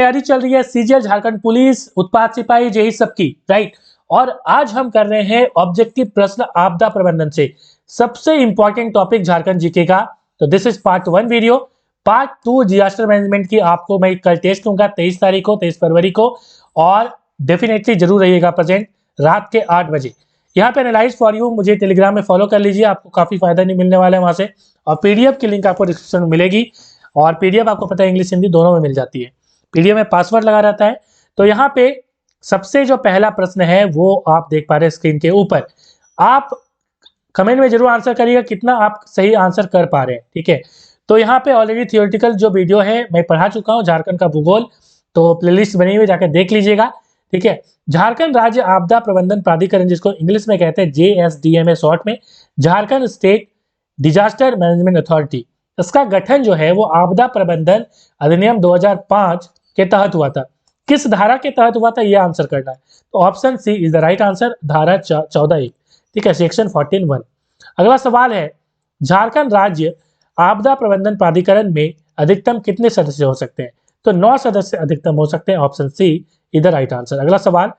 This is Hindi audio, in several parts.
तैयारी चल रही है सीजीएल, झारखंड पुलिस, उत्पाद सिपाही, यही सबकी, राइट। और आज हम कर रहे हैं ऑब्जेक्टिव प्रश्न आपदा प्रबंधन से, सबसे इंपॉर्टेंट टॉपिक झारखंड जीके का। तो this is part 1 video. Part 2 disaster management की आपको मैं कल टेस्ट दूंगा 23 तारीख को, 23 फरवरी को, और डेफिनेटली जरूर रहिएगा प्रेजेंट रात के 8 बजे। यहाँ पे एनालाइज फॉर यू मुझे टेलीग्राम में फॉलो कर लीजिए, आपको काफी फायदा नहीं मिलने वाला है वहां से। और पीडीएफ की लिंक आपको डिस्क्रिप्शन में मिलेगी, और पीडीएफ आपको पता है इंग्लिश हिंदी दोनों में मिल जाती है। पीडीएफ में पासवर्ड लगा रहता है। तो यहाँ पे सबसे जो पहला प्रश्न है वो आप देख पा रहे हैं स्क्रीन के ऊपर। आप कमेंट में जरूर आंसर करिएगा कितना आप सही आंसर कर पा रहे हैं, ठीक है। तो यहाँ पे ऑलरेडी थियोरेटिकल जो वीडियो है मैं पढ़ा चुका हूँ, झारखंड का भूगोल, तो प्लेलिस्ट बनी हुई, जाकर देख लीजिएगा, ठीक है। झारखंड राज्य आपदा प्रबंधन प्राधिकरण, जिसको इंग्लिश में कहते हैं JSDMA शॉर्ट में, Jharkhand state disaster management authority, इसका गठन जो है वो आपदा प्रबंधन अधिनियम 2005 के तहत हुआ था। किस धारा के तहत हुआ था, ये आंसर करना है। तो option C is the right answer, धारा 14(1), ठीक है, सेक्शन 14(1). अगला सवाल है, झारखंड राज्य आपदा प्रबंधन प्राधिकरण में अधिकतम कितने सदस्य हो सकते हैं? तो 9 सदस्य अधिकतम हो सकते हैं, option C is the right answer. अगला सवाल,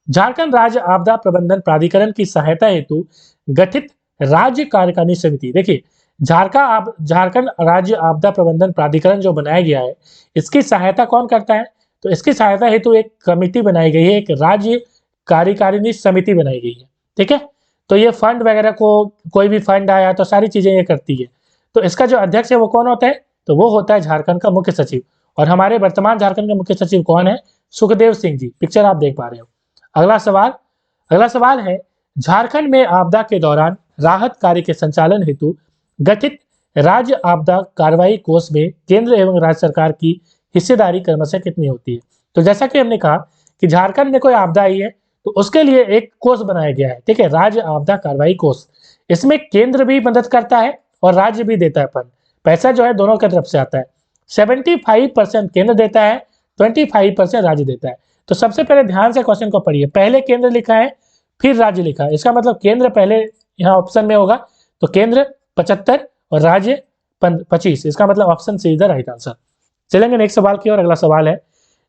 झारखंड राज्य आपदा प्रबंधन प्राधिकरण की सहायता हेतु गठित राज्य कार्यकारिणी समिति, देखिए झारखंड राज्य आपदा प्रबंधन प्राधिकरण जो बनाया गया है, इसकी सहायता कौन करता है? तो इसकी सहायता हेतु एक कमेटी बनाई गई है, एक राज्य कार्यकारिणी समिति बनाई गई है, ठीक है। तो ये फंड वगैरह को, कोई भी फंड आया तो सारी चीजें ये करती है। तो इसका जो अध्यक्ष है वो कौन होता है? तो वो होता है झारखंड का मुख्य सचिव। और हमारे वर्तमान झारखंड के मुख्य सचिव कौन है? सुखदेव सिंह जी, पिक्चर आप देख पा रहे हो। अगला सवाल है, झारखंड में आपदा के दौरान राहत कार्य के संचालन हेतु गठित राज्य आपदा कार्रवाई कोष में केंद्र एवं राज्य सरकार की हिस्सेदारी क्रमशः कितनी होती है? तो जैसा कि हमने कहा कि झारखंड में कोई आपदा आई है तो उसके लिए एक कोष बनाया गया है, ठीक है, राज्य आपदा कार्रवाई कोष। इसमें केंद्र भी मदद करता है और राज्य भी देता है फंड, पैसा जो है दोनों की तरफ से आता है। 75% केंद्र देता है, 25% राज्य देता है। तो सबसे पहले ध्यान से क्वेश्चन को पढ़िए, पहले केंद्र लिखा है फिर राज्य लिखा है, इसका मतलब केंद्र पहले यहाँ ऑप्शन में होगा, तो केंद्र 75 और राज्य 25, इसका मतलब option C is the right answer. चलेंगे नेक्स्ट सवाल की ओर। अगला सवाल है,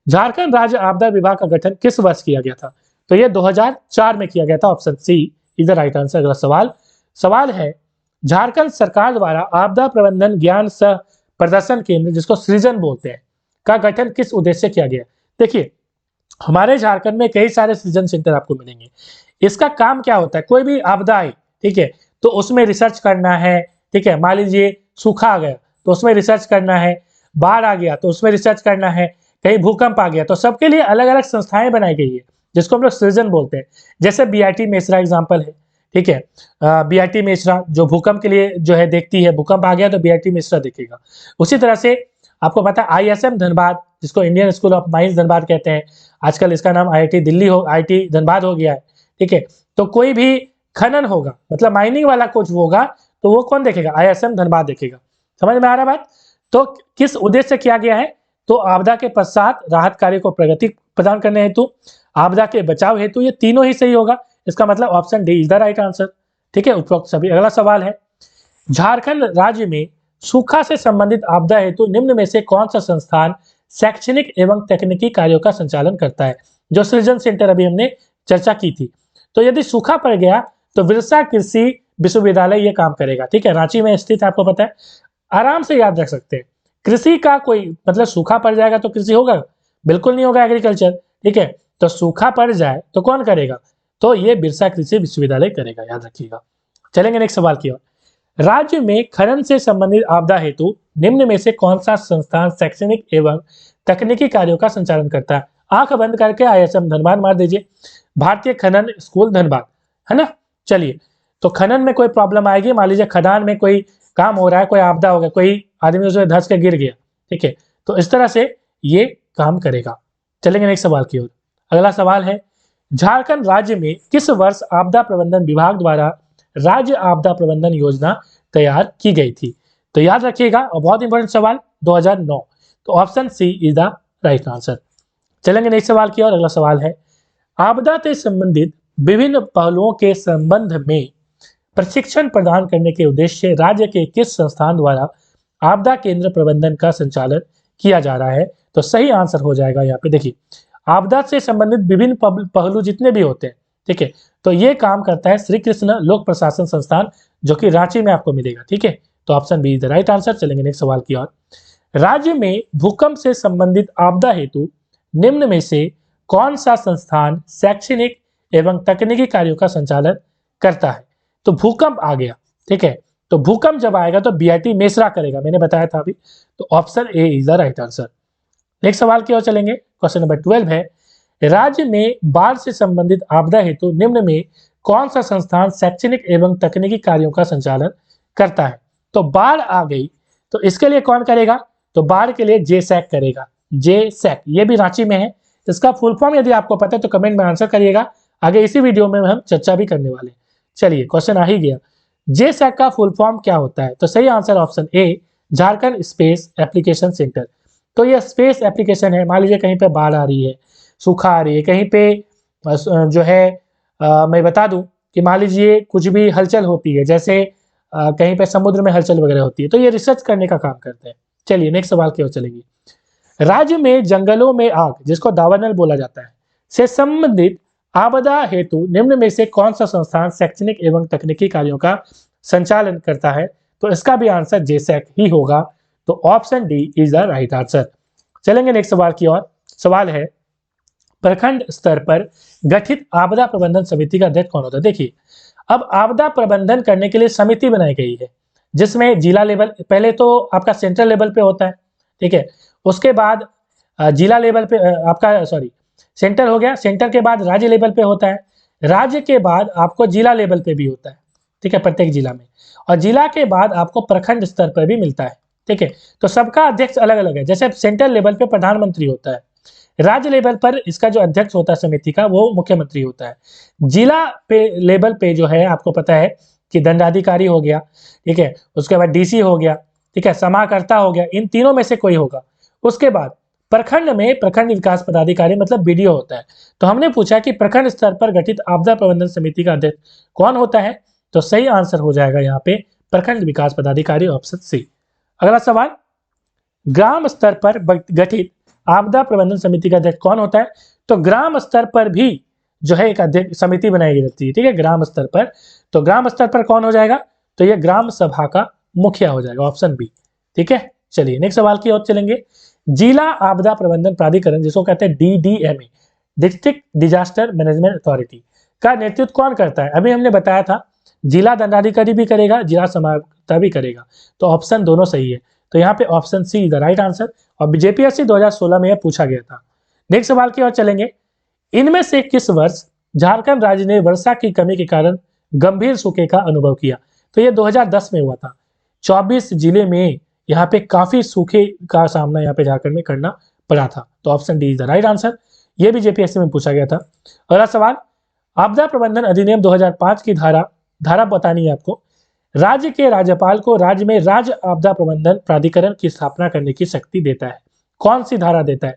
झारखंड राज्य आपदा विभाग का गठन किस वर्ष किया गया था? तो ये 2004 में किया गया था, option C is the right answer. अगला सवाल है, झारखंड सरकार द्वारा आपदा प्रबंधन ज्ञान सह प्रदर्शन केंद्र, जिसको सृजन बोलते हैं, का गठन किस उद्देश्य से किया गया? देखिए हमारे झारखंड में कई सारे सृजन सेंटर आपको मिलेंगे। इसका काम क्या होता है, कोई भी आपदा आई, ठीक है, तो उसमें रिसर्च करना है, ठीक है। मान लीजिए सूखा आ गया तो उसमें रिसर्च करना है, बाढ़ आ गया तो उसमें रिसर्च करना है, कहीं भूकंप आ गया, तो सबके लिए अलग अलग संस्थाएं बनाई गई है जिसको हम लोग सृजन बोलते हैं। जैसे बीआईटी मेसरा एग्जाम्पल है, ठीक है, बीआईटी मेसरा जो भूकंप के लिए जो है देखती है, भूकंप आ गया तो बीआईटी मेसरा देखेगा। उसी तरह से आपको पता है ISM धनबाद, जिसको Indian school of mines Dhanbad कहते हैं, आजकल इसका नाम IIT धनबाद हो गया है, ठीक है। तो कोई भी खनन होगा, मतलब माइनिंग वाला कुछ होगा, तो वो कौन देखेगा? ISM धनबाद देखेगा। समझ में आ रहा बात? तो किस उद्देश्य से किया गया है? तो आपदा के पश्चात राहत कार्य को प्रगति प्रदान करने हेतु, आपदा के बचाव हेतु, ये तीनों ही सही होगा, इसका मतलब option D is the right answer, ठीक है, उपरोक्त सभी। अगला सवाल है, झारखंड राज्य में सूखा से संबंधित आपदा हेतु निम्न में से कौन सा संस्थान शैक्षणिक एवं तकनीकी कार्यों का संचालन करता है? जो सृजन सेंटर अभी हमने चर्चा की थी। तो यदि सूखा पड़ गया तो बिरसा कृषि विश्वविद्यालय ये काम करेगा, ठीक है, रांची में स्थित है, आपको पता है, आराम से याद रख सकते हैं। कृषि का कोई मतलब सूखा पड़ जाएगा तो कृषि होगा? बिल्कुल नहीं होगा, एग्रीकल्चर, ठीक है। तो सूखा पड़ जाए तो कौन करेगा? तो ये बिरसा कृषि विश्वविद्यालय करेगा, याद रखिएगा। चलेंगे नेक्स्ट सवाल की ओर। राज्य में खनन से संबंधित आपदा हेतु निम्न में से कौन सा संस्थान शैक्षणिक एवं तकनीकी कार्यों का संचालन करता है? आंख बंद करके ISM धनबाद मार दीजिए, भारतीय खनन स्कूल धनबाद, है ना। चलिए, तो खनन में कोई प्रॉब्लम आएगी, मान लीजिए खदान में कोई काम हो रहा है, कोई आपदा हो गया, कोई आदमी उसमें धंस के गिर गया, ठीक है, तो इस तरह से ये काम करेगा। चलेंगे नेक्स्ट सवाल की ओर। अगला सवाल है, झारखंड राज्य में किस वर्ष आपदा प्रबंधन विभाग द्वारा राज्य आपदा प्रबंधन योजना तैयार की गई थी? तो याद रखिएगा, और बहुत इंपॉर्टेंट सवाल, 2009, तो option C is the right answer. चलेंगे नेक्स्ट सवाल की ओर। अगला सवाल है, आपदा से संबंधित विभिन्न पहलुओं के संबंध में प्रशिक्षण प्रदान करने के उद्देश्य से राज्य के किस संस्थान द्वारा आपदा केंद्र प्रबंधन का संचालन किया जा रहा है? तो सही आंसर हो जाएगा यहाँ पे। देखिए, आपदा से संबंधित विभिन्न पहलू जितने भी होते हैं, ठीक है, तो ये काम करता है श्री कृष्ण लोक प्रशासन संस्थान, जो कि रांची में आपको मिलेगा। ठीक है, तो option B is the right answer. चलेंगे नेक्स्ट सवाल की ओर। राज्य में भूकंप से संबंधित आपदा हेतु निम्न में से कौन सा संस्थान शैक्षणिक एवं तकनीकी कार्यों का संचालन करता है? तो भूकंप आ गया, ठीक है, तो भूकंप जब आएगा तो बीआईटी मेसरा करेगा, मैंने बताया था अभी, तो option A is the right answer. Next सवाल की ओर चलेंगे। क्वेश्चन नंबर 12 है, राज्य में बाढ़ से संबंधित आपदा हेतु निम्न में कौन सा संस्थान शैक्षणिक एवं तकनीकी कार्यों का संचालन करता है? तो बाढ़ आ गई तो इसके लिए कौन करेगा? तो बाढ़ के लिए जेसैक करेगा, जेसैक, ये भी रांची में है। इसका फुल फॉर्म यदि आपको पता है तो कमेंट में आंसर करिएगा, आगे इसी वीडियो में हम चर्चा भी करने वाले हैं। चलिए, क्वेश्चन आ ही गया, जेसैक का फुल फॉर्म क्या होता है? तो सही answer option A, Jharkhand space application centre. तो ये स्पेस एप्लीकेशन है, मान लीजिए कहीं पे बाढ़ आ रही है, सूखा आ रही है, कहीं पे जो है मैं बता दूं कि मान लीजिए कुछ भी हलचल होती है, जैसे कहीं पे समुद्र में हलचल वगैरह होती है, तो ये रिसर्च करने का काम करते हैं। चलिए नेक्स्ट सवाल की ओर चलेंगे। राज्य में जंगलों में आग, जिसको दावानल बोला जाता है, से संबंधित आपदा हेतु निम्न में से कौन सा संस्थान शैक्षणिक एवं तकनीकी कार्यों का संचालन करता है? तो इसका भी आंसर जेसैक ही होगा, तो option D is the right answer. चलेंगे नेक्स्ट सवाल की ओर। सवाल है, प्रखंड स्तर पर गठित आपदा प्रबंधन समिति का अध्यक्ष कौन होता है? देखिए, अब आपदा प्रबंधन करने के लिए समिति बनाई गई है, जिसमें जिला लेवल, पहले तो आपका सेंट्रल लेवल पे होता है, ठीक है, उसके बाद जिला लेवल पे आपका सॉरी सेंटर हो गया, सेंटर के बाद राज्य लेवल पे होता है, राज्य के बाद आपको जिला लेवल पे भी होता है, ठीक है, प्रत्येक जिला में, और जिला के बाद आपको प्रखंड स्तर पर भी मिलता है, ठीक है। तो सबका अध्यक्ष अलग अलग है, जैसे सेंट्रल लेवल पे प्रधानमंत्री होता है, राज्य लेवल पर इसका जो अध्यक्ष होता है समिति का, वो मुख्यमंत्री होता है, जिला पे लेवल पे जो है आपको पता है कि दंडाधिकारी हो गया, ठीक है, उसके बाद डीसी हो गया, ठीक है, समाहर्ता हो गया, इन तीनों में से कोई होगा। उसके बाद प्रखंड में प्रखंड विकास पदाधिकारी मतलब बीडीओ होता है। तो हमने पूछा कि प्रखंड स्तर पर गठित आपदा प्रबंधन समिति का अध्यक्ष कौन होता है? तो सही आंसर हो जाएगा यहाँ पे प्रखंड विकास पदाधिकारी, ऑप्शन सी। अगला सवाल, ग्राम स्तर पर गठित आपदा प्रबंधन समिति का अध्यक्ष कौन होता है? तो ग्राम स्तर पर भी जो है एक अध्यक्ष समिति बनाई जाती है, ठीक है, ग्राम स्तर पर। तो ग्राम स्तर पर कौन हो जाएगा? तो ये ग्राम सभा का मुखिया हो जाएगा, ऑप्शन बी, ठीक है। चलिए नेक्स्ट सवाल की ओर चलेंगे। जिला आपदा प्रबंधन प्राधिकरण, जिसको कहते हैं DDMA, district disaster management authority, का नेतृत्व कौन करता है? अभी हमने बताया था जिला दंडाधिकारी भी करेगा, जिला समाहर्ता भी करेगा, तो ऑप्शन दोनों सही है, तो यहाँ पे option C is the right answer. और जेपीएससी 2016 में यह पूछा गया था। नेक्स्ट सवाल की ओर चलेंगे। इनमें से किस वर्ष झारखंड राज्य ने वर्षा की कमी के कारण गंभीर सूखे का अनुभव किया? तो ये 2010 में हुआ था। 24 जिले में यहाँ पे काफी सूखे का सामना यहाँ पे झारखंड में करना पड़ा था, तो option D is the right answer. ये भी जेपीएससी में पूछा गया था। अगला सवाल, आपदा प्रबंधन अधिनियम 2005 की धारा बतानी है आपको। राज्य के राज्यपाल को राज्य में राज्य आपदा प्रबंधन प्राधिकरण की स्थापना करने की शक्ति देता है। कौन सी धारा देता है?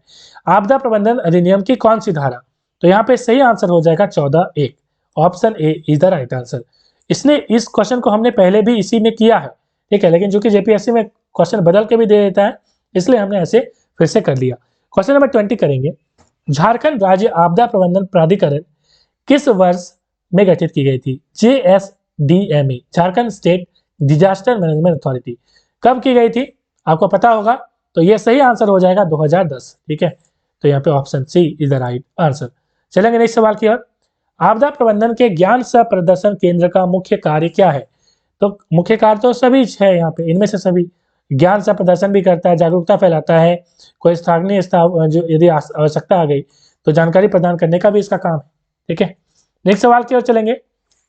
आपदा प्रबंधन अधिनियम की कौन सी धारा? तो यहाँ पे सही आंसर हो जाएगा 14(1), option A is the right answer. इसने इस क्वेश्चन को हमने पहले भी इसी में किया है, ठीक है, लेकिन जो कि जेपीएससी में क्वेश्चन बदल के भी दे देता है, इसलिए हमने ऐसे फिर से कर लिया। क्वेश्चन नंबर 20 करेंगे। झारखंड राज्य आपदा प्रबंधन प्राधिकरण किस वर्ष में गठित की गई थी? JSDMA, Jharkhand state disaster management authority, कब की गई थी? आपको पता होगा, तो ये सही आंसर हो जाएगा 2010, ठीक है, तो यहाँ पे option C is the right answer. चलेंगे नेक्स्ट सवाल की ओर। आपदा प्रबंधन के ज्ञान सह प्रदर्शन केंद्र का मुख्य कार्य क्या है? तो मुख्य कार्य तो सभी है यहाँ पे, इनमें से सभी, ज्ञान सह प्रदर्शन भी करता है, जागरूकता फैलाता है, कोई स्थानीय जो यदि आवश्यकता आ गई तो जानकारी प्रदान करने का भी इसका काम है, ठीक है। नेक्स्ट सवाल की ओर चलेंगे।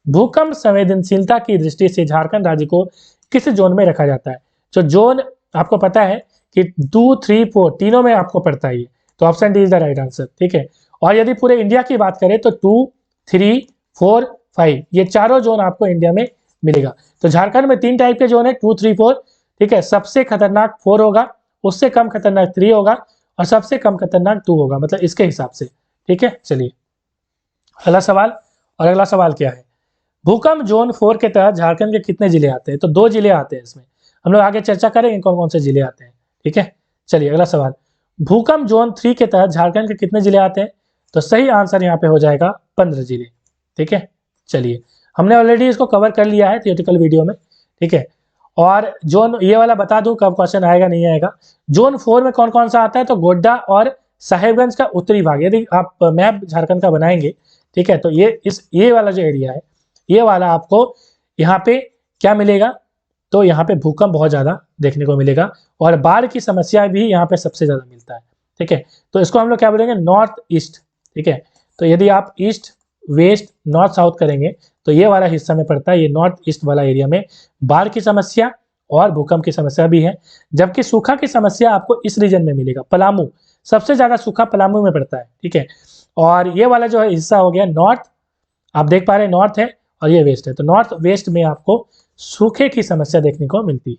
भूकंप संवेदनशीलता की दृष्टि से झारखंड राज्य को किस जोन में रखा जाता है? जो जोन आपको पता है कि 2, 3, 4 तीनों में आपको पड़ता है, तो option D is the right answer, ठीक है। और यदि पूरे इंडिया की बात करें तो 2, 3, 4, 5 ये चारों जोन आपको इंडिया में मिलेगा। तो झारखंड में 3 टाइप के जोन है, 2, 3, 4, ठीक है। सबसे खतरनाक 4 होगा, उससे कम खतरनाक 3 होगा, और सबसे कम खतरनाक 2 होगा, मतलब इसके हिसाब से, ठीक है। चलिए अगला सवाल। और अगला सवाल क्या है? भूकंप जोन 4 के तहत झारखंड के कितने जिले आते हैं? तो 2 जिले आते हैं इसमें, हम लोग आगे चर्चा करेंगे कौन कौन से जिले आते हैं, ठीक है। चलिए अगला सवाल। भूकंप जोन 3 के तहत झारखंड के कितने जिले आते हैं? तो सही आंसर यहाँ पे हो जाएगा 15 जिले। ठीक है, चलिए हमने ऑलरेडी इसको कवर कर लिया है थियोरेटिकल वीडियो में। ठीक है, और जोन ये वाला बता दूं कब क्वेश्चन आएगा नहीं आएगा। जोन 4 में कौन कौन सा आता है? तो गोड्डा और साहेबगंज का उत्तरी भाग। यदि आप मैप झारखंड का बनाएंगे, ठीक है, तो ये वाला जो एरिया है, ये वाला आपको यहाँ पे क्या मिलेगा? तो यहाँ पे भूकंप बहुत ज्यादा देखने को मिलेगा और बाढ़ की समस्या भी यहाँ पे सबसे ज्यादा मिलता है। ठीक है, तो इसको हम लोग क्या बोलेंगे? North east. ठीक है, तो यदि आप ईस्ट वेस्ट नॉर्थ साउथ करेंगे तो ये वाला हिस्सा में पड़ता है। ये नॉर्थ ईस्ट वाला एरिया में बाढ़ की समस्या और भूकंप की समस्या भी है। जबकि सूखा की समस्या आपको इस रीजन में मिलेगा, पलामू। सबसे ज्यादा सूखा पलामू में पड़ता है। ठीक है, और ये वाला जो है हिस्सा हो गया नॉर्थ, आप देख पा रहे हैं नॉर्थ है और ये वेस्ट है, तो नॉर्थ वेस्ट में आपको सूखे की समस्या देखने को मिलती है।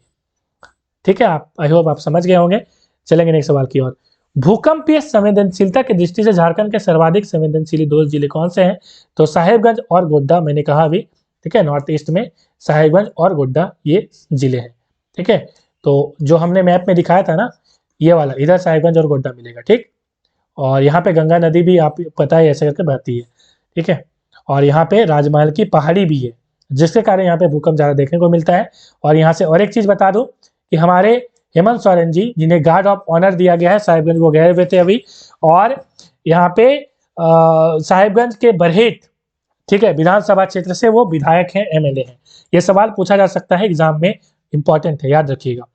ठीक है, आप आई होप आप समझ गए होंगे। चलेंगे नेक्स्ट सवाल की ओर। भूकंपीय संवेदनशीलता की दृष्टि से झारखंड के सर्वाधिक संवेदनशील 2 जिले कौन से हैं? तो साहेबगंज और गोड्डा, मैंने कहा अभी। ठीक है, नॉर्थ ईस्ट में साहेबगंज और गोड्डा ये जिले हैं। ठीक है, तो जो हमने मैप में दिखाया था ना, ये वाला इधर साहेबगंज और गोड्डा मिलेगा। ठीक, और यहाँ पे गंगा नदी भी आप पता है ऐसे करके बहती है। ठीक है, और यहाँ पे राजमहल की पहाड़ी भी है, जिसके कारण यहाँ पे भूकंप ज्यादा देखने को मिलता है। और यहाँ से और एक चीज बता दूं कि हमारे हेमंत सोरेन जी, जिन्हें गार्ड ऑफ ऑनर दिया गया है साहिबगंज, वो गए हुए थे अभी। और यहाँ पे साहिबगंज के बरहेट, ठीक है, विधानसभा क्षेत्र से वो विधायक हैं, एमएलए हैं। ये सवाल पूछा जा सकता है एग्जाम में, इंपॉर्टेंट है, याद रखिएगा।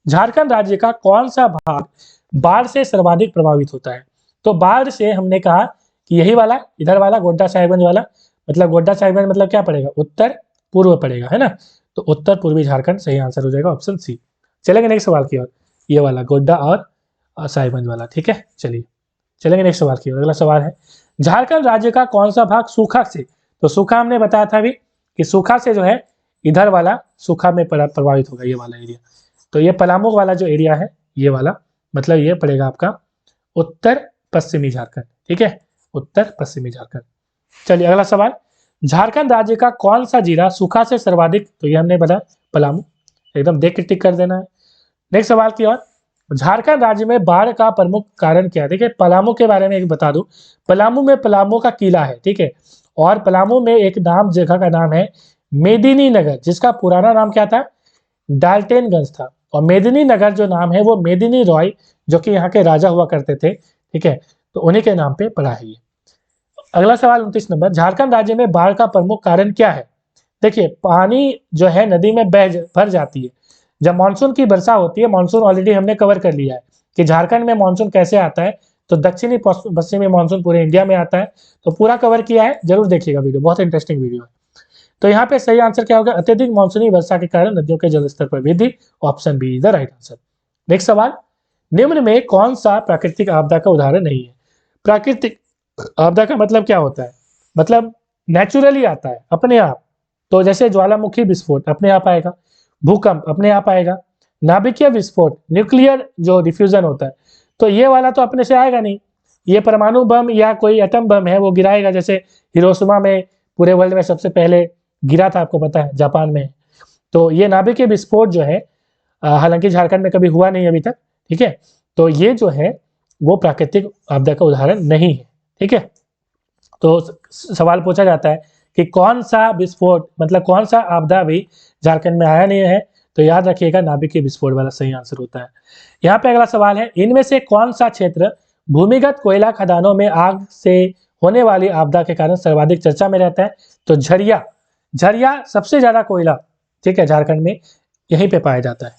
झारखंड राज्य का कौन सा भाग बाढ़ से सर्वाधिक प्रभावित होता है? तो बाढ़ से हमने कहा कि यही वाला, इधर वाला गोड्डा साहिबगंज वाला, मतलब गोड्डा साहिबगंज मतलब क्या पड़ेगा? उत्तर पूर्व पड़ेगा, है ना। तो उत्तर पूर्वी झारखंड सही आंसर हो जाएगा, ऑप्शन सी। चलेंगे नेक्स्ट सवाल की ओर, ये वाला गोड्डा और साहिबगंज वाला। ठीक है, चलिए चलेंगे नेक्स्ट सवाल की ओर। अगला सवाल है, झारखंड राज्य का कौन सा भाग सूखा से, तो सूखा हमने बताया था अभी कि सूखा से जो है इधर वाला सूखा में प्रभावित होगा, ये वाला एरिया। तो ये पलामू वाला जो एरिया है, ये वाला मतलब ये पड़ेगा आपका उत्तर पश्चिमी झारखंड। ठीक है, उत्तर पश्चिमी झारखंड। चलिए अगला सवाल, झारखंड राज्य का कौन सा जिला सूखा से सर्वाधिक, तो ये हमने बताया पलामू, एकदम देख के टिक कर देना है। नेक्स्ट सवाल की ओर, झारखंड राज्य में बाढ़ का प्रमुख कारण क्या है? देखिए पलामू के बारे में एक बता दूं, पलामू में पलामू का किला है। ठीक है, और पलामू में एक नाम, जगह का नाम है मेदिनी नगर, जिसका पुराना नाम क्या था? डाल्टनगंज था। और मेदिनी नगर जो नाम है वो मेदिनी रॉय, जो कि यहाँ के राजा हुआ करते थे। ठीक है, तो उन्हीं के नाम पे पड़ा है ये। अगला सवाल 29 नंबर, झारखंड राज्य में बाढ़ का प्रमुख कारण क्या है? देखिए पानी जो है नदी में भर जाती है जब मानसून की वर्षा होती है। मानसून ऑलरेडी हमने कवर कर लिया है कि झारखंड में मानसून कैसे आता है। तो दक्षिणी पश्चिमी मानसून पूरे इंडिया में आता है, तो पूरा कवर किया है, जरूर देखिएगा वीडियो, बहुत इंटरेस्टिंग वीडियो है। तो यहाँ पे सही आंसर क्या होगा? अत्यधिक मानसूनी वर्षा के कारण नदियों के जलस्तर पर वृद्धि, option B is the right answer. Next सवाल, निम्न में कौन सा प्राकृतिक आपदा का उदाहरण नहीं है? प्राकृतिक आपदा का मतलब क्या होता है? मतलब नेचुरली आता है अपने आप। तो जैसे ज्वालामुखी विस्फोट अपने आप आएगा, भूकंप अपने आप आएगा, नाभिकीय विस्फोट, न्यूक्लियर जो डिफ्यूजन होता है, तो ये वाला तो अपने से आएगा नहीं। ये परमाणु बम या कोई एटम बम है वो गिराएगा, जैसे हिरोशिमा में पूरे वर्ल्ड में सबसे पहले गिरा था, आपको पता है, जापान में। तो ये नाभिकीय विस्फोट जो है, हालांकि झारखंड में कभी हुआ नहीं अभी तक। ठीक है, तो ये जो है वो प्राकृतिक आपदा का उदाहरण नहीं है। ठीक है, तो सवाल पूछा जाता है कि कौन सा विस्फोट, मतलब कौन सा आपदा भी झारखंड में आया नहीं है, तो याद रखिएगा नाभिकीय विस्फोट वाला सही आंसर होता है। यहाँ पे अगला सवाल है, इनमें से कौन सा क्षेत्र भूमिगत कोयला खदानों में आग से होने वाली आपदा के कारण सर्वाधिक चर्चा में रहता है? तो झरिया, झरिया सबसे ज्यादा कोयला, ठीक है, झारखंड में यहीं पे पाया जाता है।